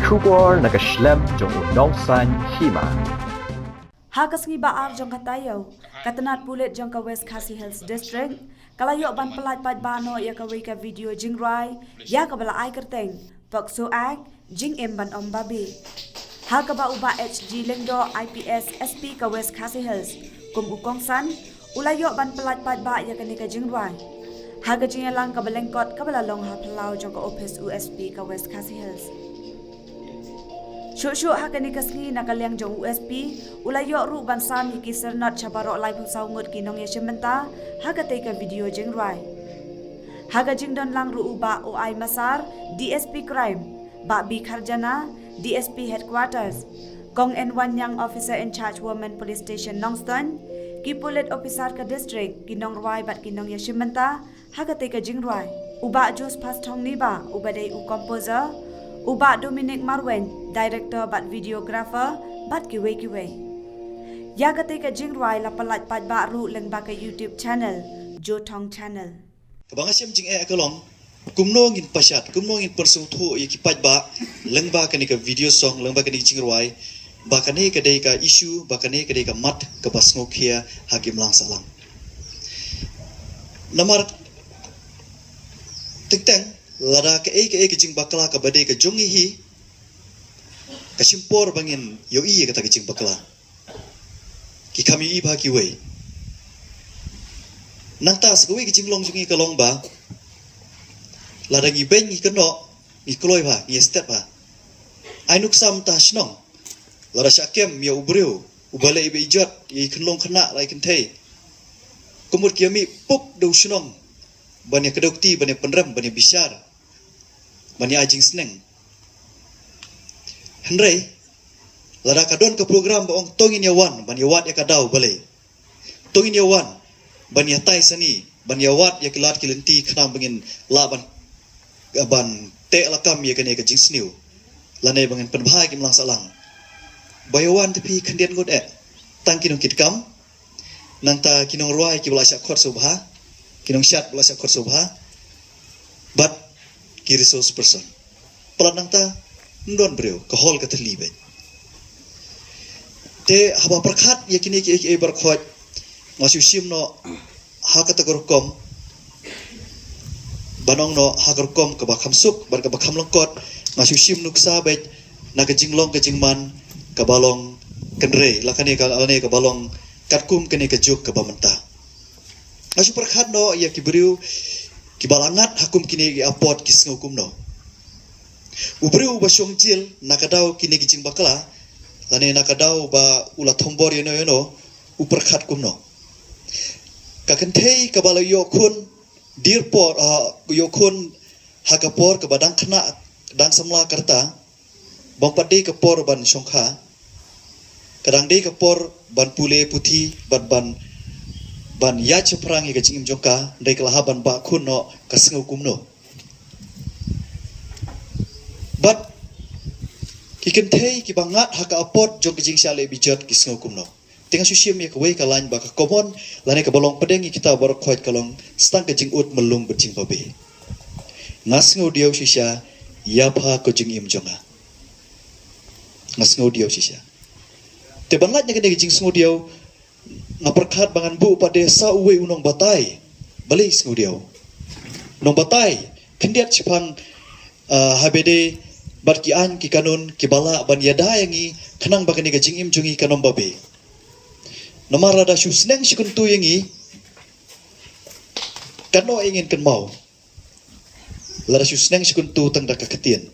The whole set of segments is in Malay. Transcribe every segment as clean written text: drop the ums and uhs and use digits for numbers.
Shubor nakaslem jong udongsan hima. Hakas ngi baar jong katayo, katanat pulit jong ka West Khasi Hills District, kalayo ban pelat pat bano ya ka wika video jingrai, ya ka bala ay kerteng, pakso ak, jing emban om babi. Haka ba uba HG Lengdo IPS SP ka West Khasi Hills, kum ukong san, ulayo ban pelat pat ba ya ka nika jingrai. Haga jingalang ka balengkot ka balalong hapalau jong ka office USP ka West Khasi Hills. Syuk-syuk haka ni kasngi nakaliang jong USP, ulayo ru ban sami ki sernat cabarok lai pung saungut ki nong yeshimenta, haka teka video jeng rai. Haka jing don lang ru uba OI Masar, DSP Crime, Bak B Kharjana, DSP Headquarters, Kong N1 Yang Officer in Charge Women Police Station Nongston, ki Pulit Officer ka District, ki nong rai bat ki nong yeshimenta, haka teka jeng rai. Uba Jus Pastong Niba, uba day u composer, uba Dominic Marwen, director bat videographer, bat kiwe. Ya ketika jingruai la pelat pat baru leng baka YouTube channel, Jotong Channel. Kabangasem jing akalong, kumno ngin pasyat, kumno ngin persungtu ki pat ba, leng baka ni ka video song, leng baka ni jingruai, baka ni ka dei ka issue, baka ni ka dei ka mat ka basngokia hakim lang salam. Namar tikteng lada ke jing bakla ka bade ka jongi hi ka simpor bangin yo i ka jing bakla ki kami i ba ki we nang tas ko ki jing long jongi ka long ba lada ngi ben ngi keno ngi kloi ba ngi step ba ai nuk sam ta snong lada syakem ya ubreu ubale ibe ijat i kenlong kena lai kentei kumur kiami puk do snong bani kedokti bani penrem bani bisyar bani ajing seneng Henry lada kadon ke program baong tongin yawan bani wat ya kadau balai tongin yawan bani tai sani bani wat ya kilat kilenti kena bangin laban ban te lakam ya kene ke jing sniu lanai bangin penbhai kim lang salang bayawan tepi kendian god tang kinong kitkam nanta kinong ruai ki bala syak khot subha kinong syat bala syak khot subha but ki resource person pelan nangta ndon breu ke hol ka terlibat te haba perkhat yakini ki berkhot ngasu simno ha ka takorkom banong no ha korkom ka bakham suk bar ka bakham lengkot ngasu sim nuksa bet na ka jinglong ka jingman ka balong kenre lakane ka ane ka balong katkum kene ka juk ka bamenta ngasu perkhat no ya ki breu ki balangat hakum kini ki apot ki sengukum no ubreu ba syongcil nakadau kini ki jing bakala lane nakadau ba ula thombor yono uperkhat kumno ka kentei ka bala yokun dirpor yokun hakapor ka badang khna dang samla karta bang pade ka por ban syongkha kadang de ka por ban pule puthi ban ya ceprang ka jingim jongka dai kelahaban ba kuno kasngukum no but ki kentei ki bangat haka apot jong jing syale bijat ki sngukum no tengah susim ya kawai kalan ba ka komon lane ka bolong pedengi kita bar khoit kalong stang ka jing ut melung berjing babe ngasngu diau sisya ya pha ko jing im jonga ngasngu diau sisya te bangat nya kene jing sngu diau ngaperkhat bangan bu pada sa uwe unong batai balik sengudiau nong batai kendiat cipang habede barkian ki kanun ki bala ban yada yangi kenang bakani ka jingim jungi kanom babe nomar ada susneng sikuntu yangi kano ingin kan mau lara susneng sikuntu tang dak ketien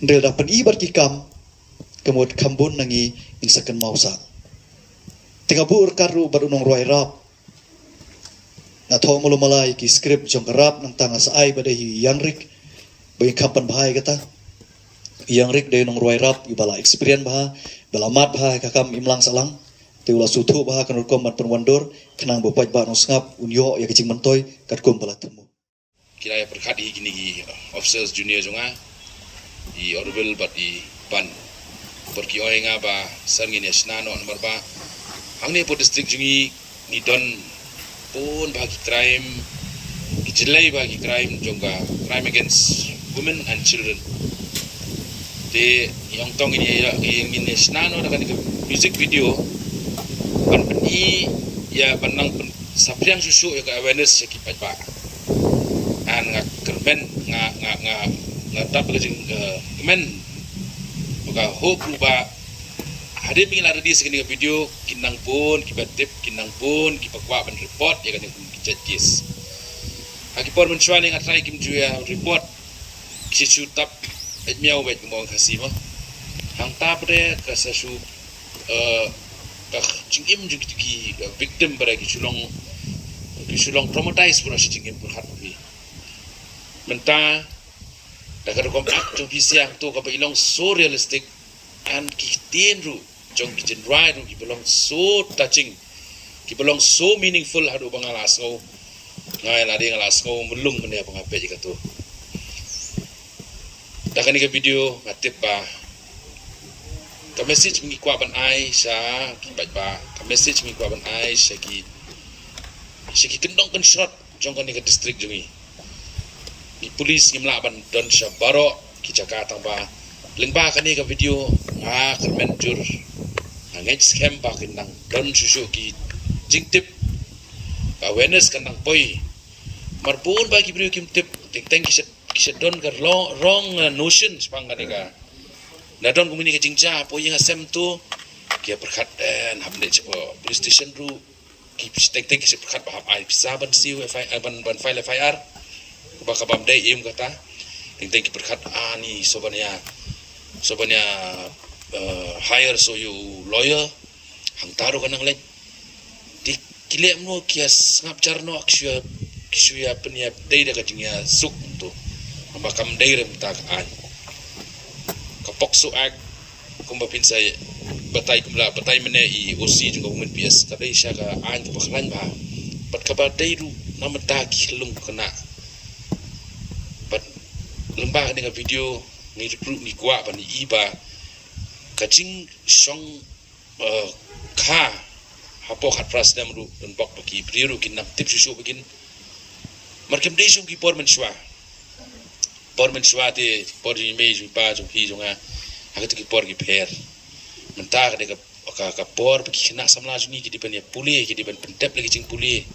ndel da pen i barkikam kemud kambun nangi ingsakan mausa tengah buur karu barunong ruai rap na thong mulu malai ki script jong rap nang tanga sa ai badahi yang rik bagi kampan bahai kata yang rik de nong ruai rap ibala experience bah bala mat bah kakam imlang salang teula sutu bah kan kom mat penwandur kenang bopaj ba nong ngap unyo ya kecing mentoy kat kom bala temu kira ya perkhat hi gini gi officers junior jonga i orbil bat i pan perki oenga ba sangin ya snano nomor ba hangne po district jungi ni don pun bagi crime jelai bagi crime jongga crime against women and children de yang tong ini snano dengan music video ban i ya banang sapriang susu ya awareness ya kipat pa an nga kermen nga tap lejing men maka hope ba ada pingin ada di segini video kinang pun kibat tip kinang pun kipakwa ban report ya kan kicat kes akipor mencuali ngatrai kim juya report kicu tap miau bet mo kasih mo hang tap de kasasu jingim jugi victim pada kisulong traumatize pura si jingim pun hat bi menta dah kada kom ak jong pisiang tu ka ilong so realistic and kitin ru jong kitin right ru ki belong so touching ki belong so meaningful hadu bangalas ngo ngai la de ngalas ngo melung mene pangape jika tu dah kan ni video matip ba ka message mi kwa ban ai sa ki ba ka message mi kwa ban ai sa ki kendong kan shot jong kan ni district jongi ni polis ni melaban don sa baro ki Jakarta ba lengba kan ni video kermen jur ngej scam ba kinang don susu ki jingtip awareness kan nang poi marbun bagi brio kim tip teng ki don ka wrong notion spang kan ka na don kumini ka jingja po yang asem tu kia perkat dan hamde police station ru ki teng ki perkat ba ai bisa ban siu ban file FIR ba kabam dai im kata teng ki perkat ani sobania hire so you lawyer hang taru kanang lain di kilem no kias ngap charno kisya penia dai da kajingya suk tu bakam dai rem tak an kapok su ak kumba pinsai batai mene i osi juga umen PS kadai syaga an tu baklan ba pat kabar dai ru namata kilung kena pat lembah dengan video ni recruit ni kuat ban iba kacing song ka hapo hat pras dem ru dan bok bagi priru kin nap tip susu begin markem dei sung ki por men shwa te por ni me ju pa ju hi junga agat ki por ki pher mentar de ka por bagi kena samla ju ni ki dipen ya puli ki dipen pentep lagi cing puli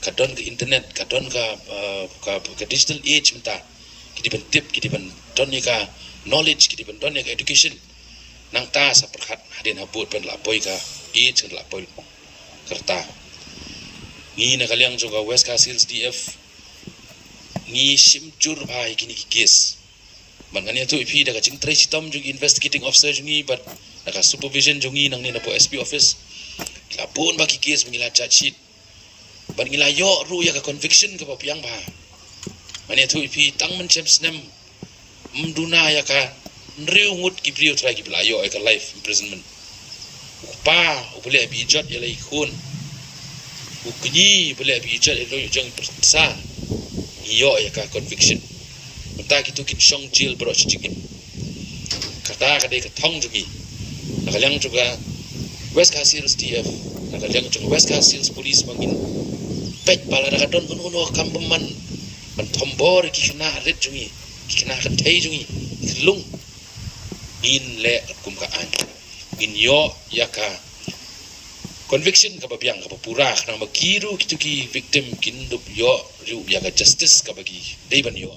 ka don ke internet ka don ka digital age mentar ki dipen tip ki dipen don ni ka knowledge ki dipen don ni ka education nang ta sa perhat hadin habut pen lapoi ka age kan lapoi kerta ni na kaliang juga West Castles DF ni simjur bhai kini ki case man kan tu ipi daga jing trace tom jung investigating officer jungi but daga supervision jungi nang ni na po SP office lapun bagi case mengila charge sheet ban ngila yo ru ya ka conviction ka piang ba man tu ipi tang men champs nem mduna ya ka nriu ngut ki brio try ki blayo ka life imprisonment pa boleh bi jot ya lai khun ukni boleh bi jot ya lai jong persa iyo ya ka conviction mentah gitu kin song jail bro cicing kata kadai ka thong jugi nakaliang juga West Castles DF nakaliang juga West Castles police mangin pet pala ka don uno kampeman man thombor ki kena red jungi ki kena kan thai jungi lung in le kum ka an in yo ya ka conviction ka babiang ka pura na magiru kitu ki victim kindup yo ru ya ka justice ka bagi dei ban yo